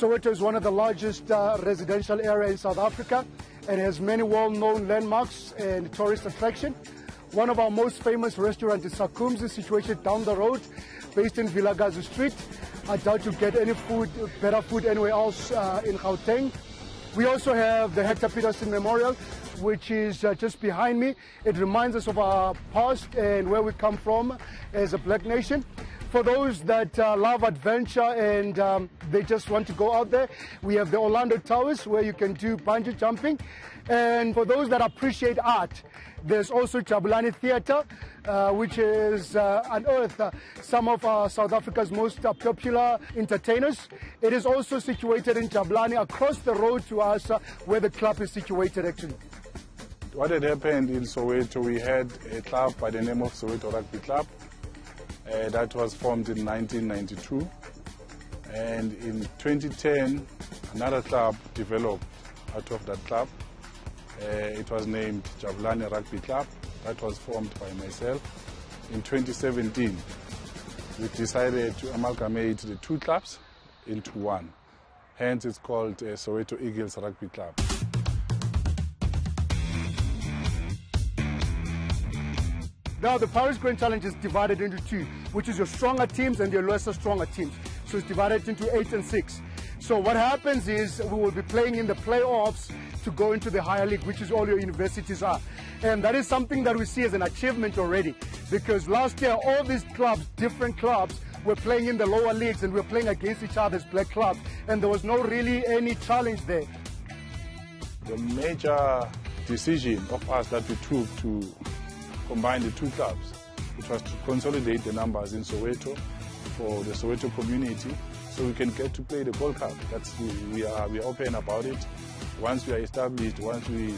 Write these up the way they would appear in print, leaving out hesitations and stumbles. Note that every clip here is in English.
Soweto is one of the largest residential areas in South Africa and has many well-known landmarks and tourist attractions. One of our most famous restaurants is Sakumzi, situated down the road, based in Vilagazi Street. I doubt you get any food, better food anywhere else in Gauteng. We also have the Hector Peterson Memorial, which is just behind me. It reminds us of our past and where we come from as a black nation. For those that love adventure and they just want to go out there, we have the Orlando Towers where you can do bungee jumping. And for those that appreciate art, there's also Jabulani Theatre, which is unearthed some of South Africa's most popular entertainers. It is also situated in Jabulani, across the road to us, where the club is situated actually. What had happened in Soweto, we had a club by the name of Soweto Rugby Club. That was formed in 1992. And in 2010, another club developed out of that club. It was named Jabulani Rugby Club. That was formed by myself. In 2017, we decided to amalgamate the two clubs into one. Hence, it's called Soweto Eagles Rugby Club. Now, the Paris Grand Challenge is divided into two, which is your stronger teams and your lesser stronger teams. So it's divided into 8 and 6. So what happens is we will be playing in the playoffs to go into the higher league, which is all your universities are. And that is something that we see as an achievement already, because last year all these clubs, different clubs, were playing in the lower leagues and we were playing against each other's black clubs, and there was no really any challenge there. The major decision of us that we took to combine the two clubs, it was to consolidate the numbers in Soweto for the Soweto community, so we can get to play the Gold Cup. We are open about it. Once we are established, once we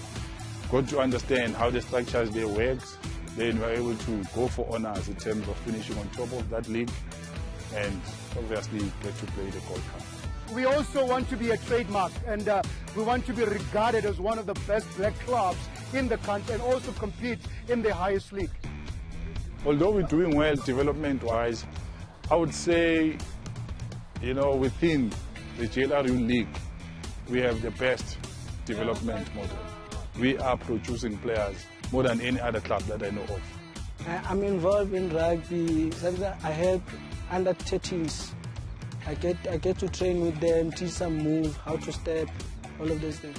got to understand how the structures there works, then we are able to go for honors in terms of finishing on top of that league and obviously get to play the Gold Cup. We also want to be a trademark, and we want to be regarded as one of the best black clubs in the country and also compete in the highest league. Although we're doing well development-wise, I would say, within the JLRU league, we have the best development model. We are producing players more than any other club that I know of. I'm involved in rugby. I help under 13s. I get to train with them, teach them move, how to step, all of those things.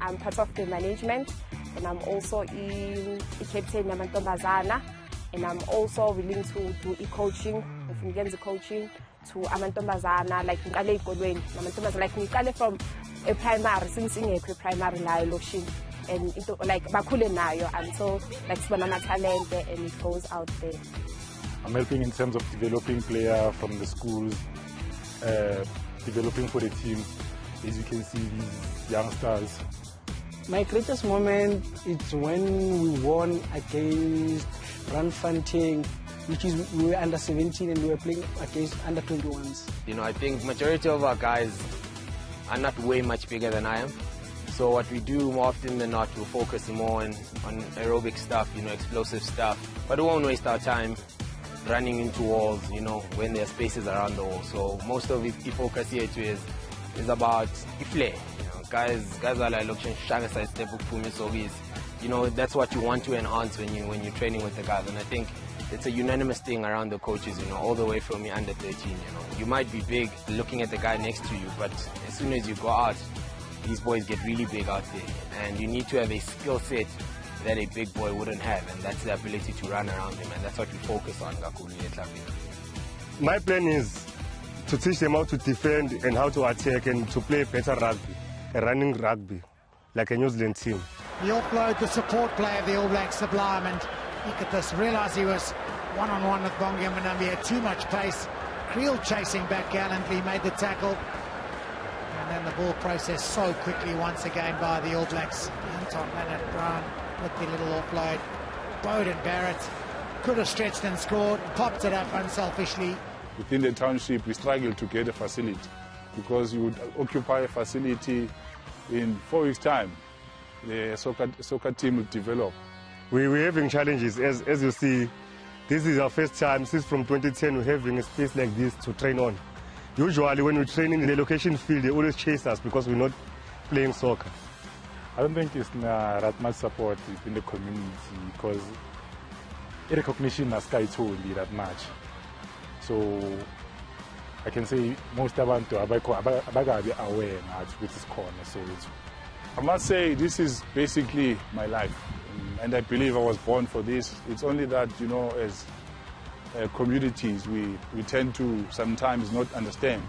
I'm part of the management, and I'm also in the captain Amantombazana, and I'm also willing to do coaching, if coaching to Amantombazana, like Nkale Ikolweni. Amantombazana, like Nkale from a primary, since in a primary location, and like Bakule Nayo, until like Spanama talent, and it goes out there. I'm helping in terms of developing players from the schools, developing for the team. As you can see, these youngsters. My greatest moment is when we won against Randfontein, which is we were under 17 and we were playing against under 21s. I think majority of our guys are not way much bigger than I am. So what we do more often than not, we're focusing more on aerobic stuff, explosive stuff. But we won't waste our time running into walls, when there are spaces around the wall. So most of the focus here too is about ifle. Guys are like looking shaka side step so that's what you want to enhance when you're training with the guys. And I think it's a unanimous thing around the coaches, all the way from your under 13. You might be big looking at the guy next to you, but as soon as you go out, these boys get really big out there, and you need to have a skill set that a big boy wouldn't have, and that's the ability to run around him, and that's what we focus on. My plan is to teach them how to defend and how to attack and to play better rugby, a running rugby, like a New Zealand team. He offloaded the support play of the All Blacks, Sublime, and look at this, realised he was one-on-one with Bongi Manambi, he had too much pace. Creel chasing back gallantly, made the tackle. And then the ball processed so quickly once again by the All Blacks. Anton Leonard Brown with the little offload. Bowden Barrett could have stretched and scored, popped it up unselfishly. Within the township, we struggled to get a facility because you would occupy a facility in 4 weeks' time. The soccer team would develop. We're having challenges, as you see. This is our first time since from 2010 we're having a space like this to train on. Usually when we train in the location field, they always chase us because we're not playing soccer. I don't think it's that much support in the community because recognition has only that much. So I can say most abantu abagabi aware with this corner. So I must say this is basically my life, and I believe I was born for this. It's only that, you know, as communities we tend to sometimes not understand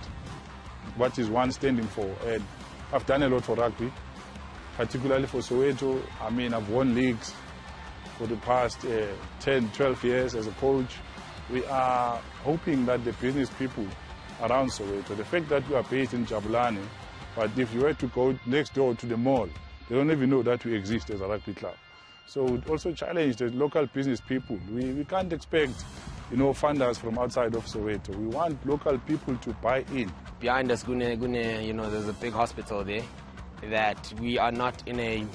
what is one standing for. And I've done a lot for rugby, particularly for Soweto. I mean, I've won leagues for the past 10, 12 years as a coach. We are hoping that the business people around Soweto, the fact that we are based in Jabulani, but if you were to go next door to the mall, they don't even know that we exist as a rugby club. So we also challenge the local business people. We can't expect, you know, funders from outside of Soweto. We want local people to buy in. Behind us, you know, there's a big hospital there that we are not in a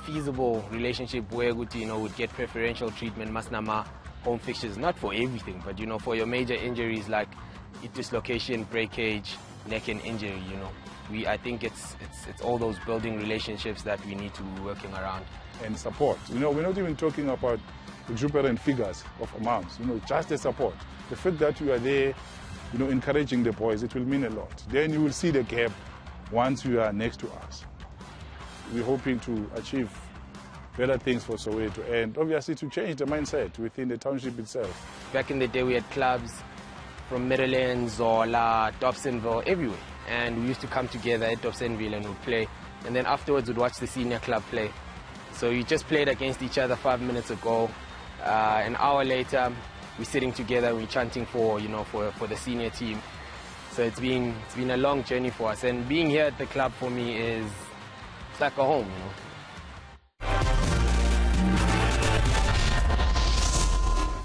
feasible relationship where, you know, would get preferential treatment, masnama, home fixtures, not for everything, but, you know, for your major injuries like dislocation, breakage, neck and injury, you know. I think it's all those building relationships that we need to be working around. And support. You know, we're not even talking about exuberant figures of amounts, you know, just the support. The fact that you are there, you know, encouraging the boys, it will mean a lot. Then you will see the gap once you are next to us. We're hoping to achieve better things for Soweto and obviously to change the mindset within the township itself. Back in the day, we had clubs from Middlelands, Zola, Dobsonville, everywhere. And we used to come together at Dobsonville and we'd play. And then afterwards, we'd watch the senior club play. So we just played against each other 5 minutes ago. An hour later, we're sitting together, we're chanting for, you know, for the senior team. So it's been a long journey for us. And being here at the club for me it's like a home, you know.